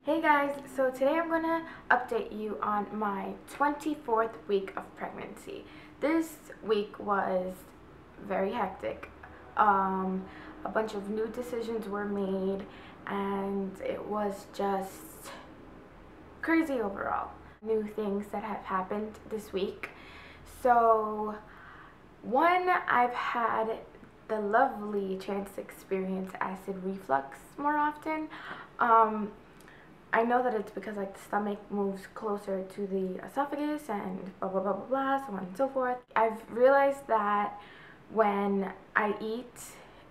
Hey guys, so today I'm gonna update you on my 24th week of pregnancy. This week was very hectic. A bunch of new decisions were made and it was just crazy overall. New things that have happened this week. So one, I've had the lovely chance to experience acid reflux more often. I know that it's because like the stomach moves closer to the esophagus and blah blah blah blah blah, so on and so forth. I've realized that when I eat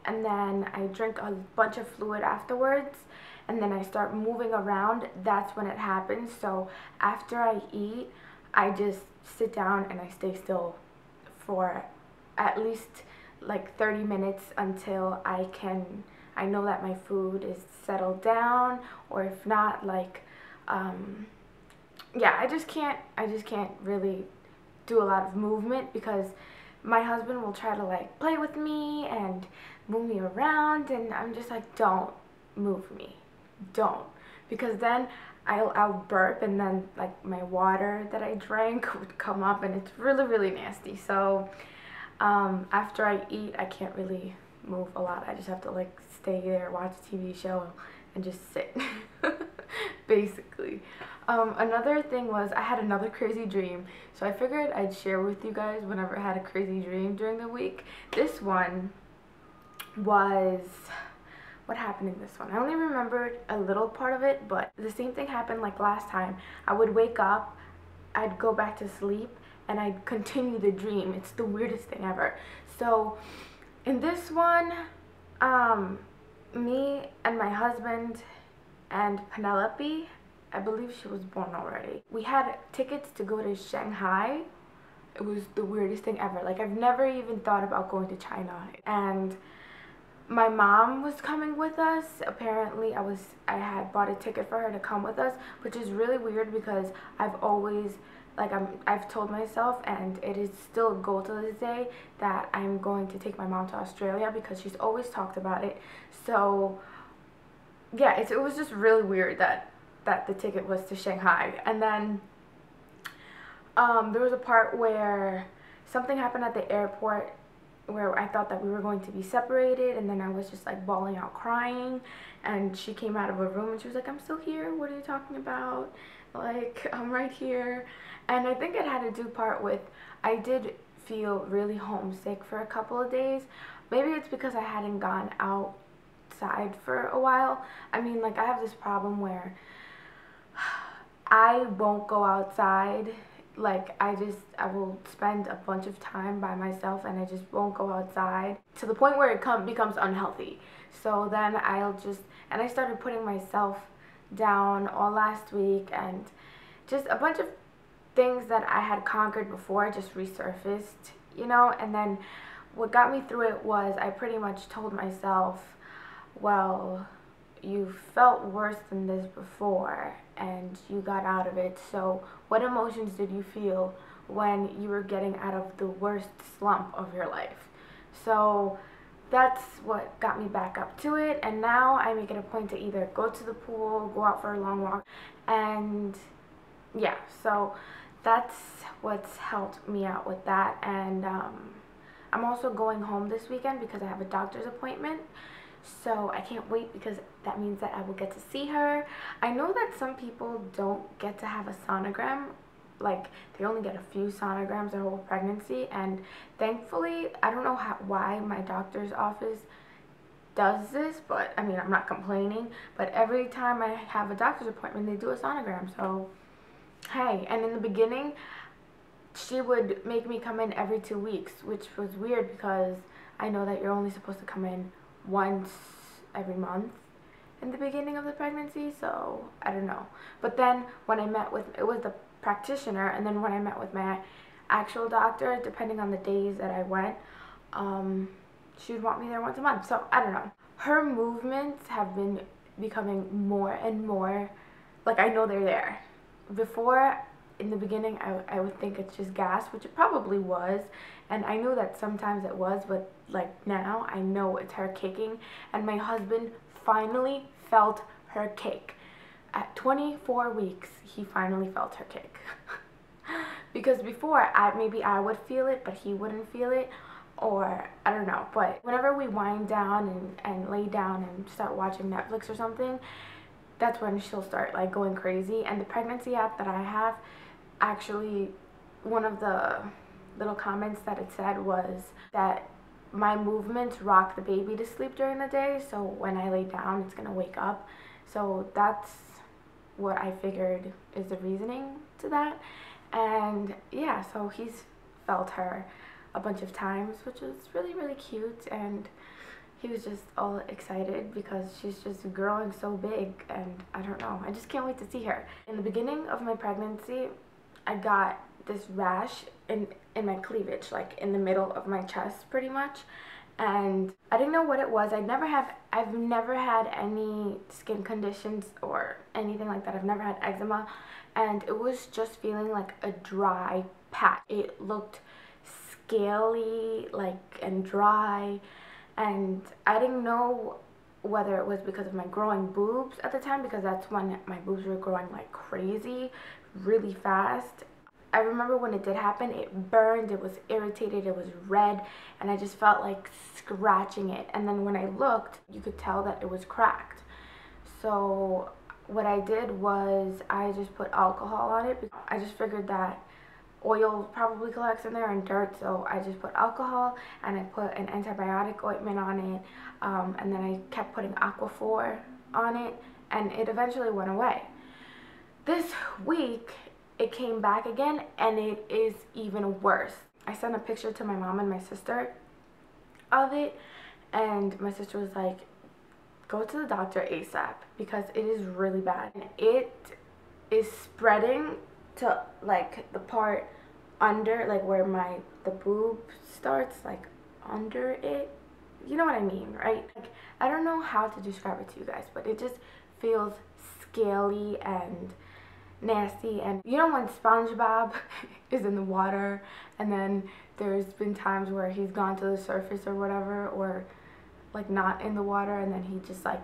and then I drink a bunch of fluid afterwards and then I start moving around, that's when it happens. So after I eat, I just sit down and I stay still for at least like 30 minutes until I know that my food is settled down, or if not, like yeah, I just can't really do a lot of movement because my husband will try to like play with me and move me around, and I'm just like, don't move me, don't, because then I'll burp and then like my water that I drank would come up and it's really nasty. So after I eat, I can't really move a lot. I just have to like stay there, watch a TV show, and just sit, basically. Another thing was I had another crazy dream, so I figured I'd share with you guys whenever I had a crazy dream during the week. This one was, what happened in this one? I only remembered a little part of it, but the same thing happened like last time. I would wake up, I'd go back to sleep, and I'd continue the dream. It's the weirdest thing ever. So in this one, me and my husband and Penelope, I believe she was born already, we had tickets to go to Shanghai. It was the weirdest thing ever. Like, I've never even thought about going to China. And my mom was coming with us. Apparently I had bought a ticket for her to come with us, which is really weird because I've always, like, I've told myself, and it is still a goal to this day, that I'm going to take my mom to Australia because she's always talked about it. So yeah, it was just really weird that the ticket was to Shanghai. And then there was a part where something happened at the airport where I thought that we were going to be separated, and then I was just like bawling out crying, and she came out of a room and she was like, "I'm still here, what are you talking about? Like, I'm right here." And I think it had to do part with, I did feel really homesick for a couple of days. Maybe it's because I hadn't gone outside for a while. I mean, like, I have this problem where I won't go outside. Like, I will spend a bunch of time by myself and I just won't go outside, to the point where it becomes unhealthy. So then and I started putting myself down all last week, and just a bunch of things that I had conquered before just resurfaced, you know. And then what got me through it was I pretty much told myself, well, you felt worse than this before and you got out of it, so what emotions did you feel when you were getting out of the worst slump of your life? So that's what got me back up to it, and now I make it a point to either go to the pool, go out for a long walk, and yeah, so that's what's helped me out with that. And I'm also going home this weekend because I have a doctor's appointment. So I can't wait because that means that I will get to see her. I know that some people don't get to have a sonogram. Like, they only get a few sonograms their whole pregnancy. And thankfully, I don't know why my doctor's office does this, but I mean, I'm not complaining. But every time I have a doctor's appointment, they do a sonogram. So, hey. And in the beginning, she would make me come in every 2 weeks, which was weird because I know that you're only supposed to come in once every month in the beginning of the pregnancy, so I don't know. But then when I met with, it was the practitioner, and then when I met with my actual doctor, depending on the days that I went, she would want me there once a month. So I don't know. Her movements have been becoming more and more, like, I know they're there. Before, in the beginning, I would think it's just gas, which it probably was, and I knew that sometimes it was, but like now I know it's her kicking, and my husband finally felt her kick. At 24 weeks, he finally felt her kick. Because before, maybe I would feel it, but he wouldn't feel it, or I don't know. But whenever we wind down and lay down and start watching Netflix or something, that's when she'll start like going crazy. And the pregnancy app that I have, actually, one of the little comments that it said was that my movements rock the baby to sleep during the day, so when I lay down, it's gonna wake up. So that's what I figured is the reasoning to that. And yeah, so he's felt her a bunch of times, which was really, really cute. And he was just all excited because she's just growing so big, and I don't know, I just can't wait to see her. In the beginning of my pregnancy, I got this rash in my cleavage, like in the middle of my chest pretty much, and I didn't know what it was. I've never had any skin conditions or anything like that. I've never had eczema, and it was just feeling like a dry patch. It looked scaly, like, and dry, and I didn't know whether it was because of my growing boobs at the time, because that's when my boobs were growing like crazy, really fast. I remember when it did happen, it burned, it was irritated, it was red, and I just felt like scratching it. And then when I looked, you could tell that it was cracked. So what I did was I just put alcohol on it. I just figured that oil probably collects in there and dirt, so I just put alcohol and I put an antibiotic ointment on it, and then I kept putting Aquaphor on it, and it eventually went away. This week, it came back again, and it is even worse. I sent a picture to my mom and my sister of it, and my sister was like, go to the doctor ASAP because it is really bad. And it is spreading to like the part under, like where the boob starts, like under it. You know what I mean, right? Like, I don't know how to describe it to you guys, but it just feels scaly and nasty. And you know when SpongeBob is in the water, and then there's been times where he's gone to the surface or whatever, or like not in the water, and then he just like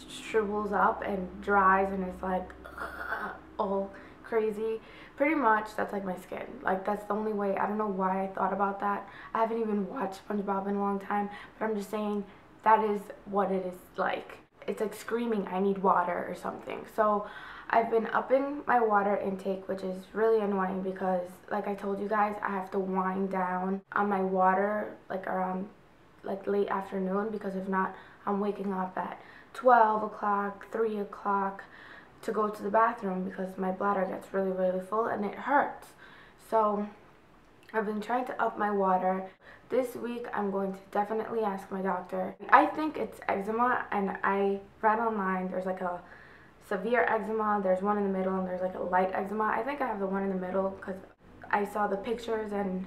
shrivels up and dries and is like all crazy. Pretty much that's like my skin. Like, that's the only way. I don't know why I thought about that. I haven't even watched SpongeBob in a long time, but I'm just saying that is what it is like. It's like screaming, I need water or something. So I've been upping my water intake, which is really annoying because, like I told you guys, I have to wind down on my water like around like late afternoon, because if not, I'm waking up at 12 o'clock, 3 o'clock to go to the bathroom because my bladder gets really, really full and it hurts. So I've been trying to up my water. This week I'm going to definitely ask my doctor. I think it's eczema, and I read online there's like a severe eczema, there's one in the middle, and there's like a light eczema. I think I have the one in the middle because I saw the pictures and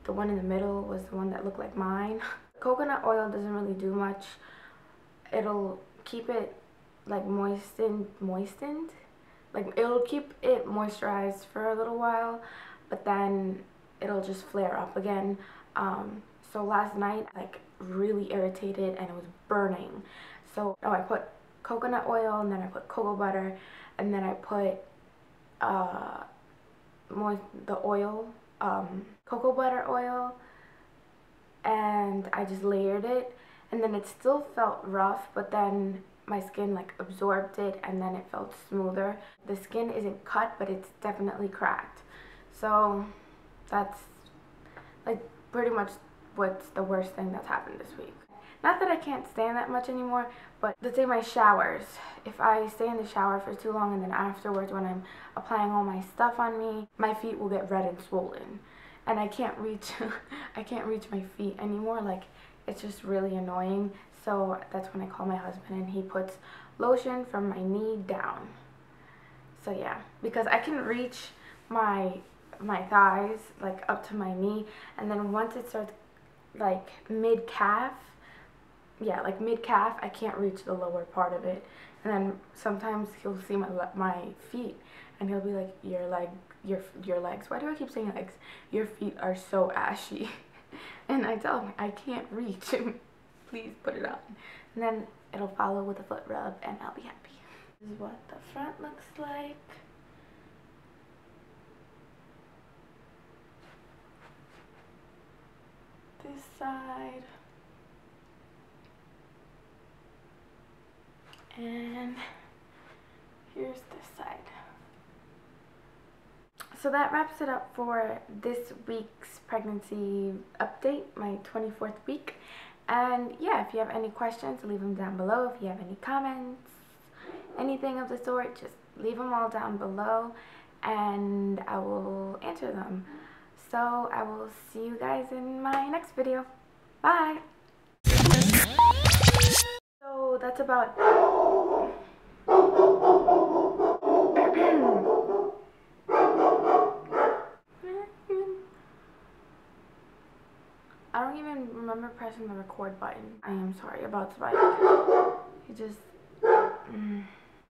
the one in the middle was the one that looked like mine. Coconut oil doesn't really do much. It'll keep it like moistened, like it'll keep it moisturized for a little while, but then it'll just flare up again. So last night, like, really irritated and it was burning. So I put coconut oil, and then I put cocoa butter, and then I put the oil, cocoa butter oil, and I just layered it, and then it still felt rough, but then my skin like absorbed it, and then it felt smoother. The skin isn't cut, but it's definitely cracked. So that's like pretty much what's the worst thing that's happened this week. Not that I can't stand that much anymore, but let's say my showers. If I stay in the shower for too long, and then afterwards when I'm applying all my stuff on me, my feet will get red and swollen, and I can't reach my feet anymore. Like, it's just really annoying. So that's when I call my husband, and he puts lotion from my knee down. So yeah, because I can reach my thighs like up to my knee, and then once it starts like mid-calf, yeah, like mid-calf, I can't reach the lower part of it. And then sometimes he'll see my feet, and he'll be like, your legs, why do I keep saying legs? Your feet are so ashy. And I tell him, I can't reach. Please put it on. And then it'll follow with a foot rub, and I'll be happy. This is what the front looks like. This side. And here's this side. So that wraps it up for this week's pregnancy update, my 24th week. And yeah, if you have any questions, leave them down below. If you have any comments, anything of the sort, just leave them all down below and I will answer them. So I will see you guys in my next video. Bye! So that's about I don't even remember pressing the record button. I am sorry about Spike. He just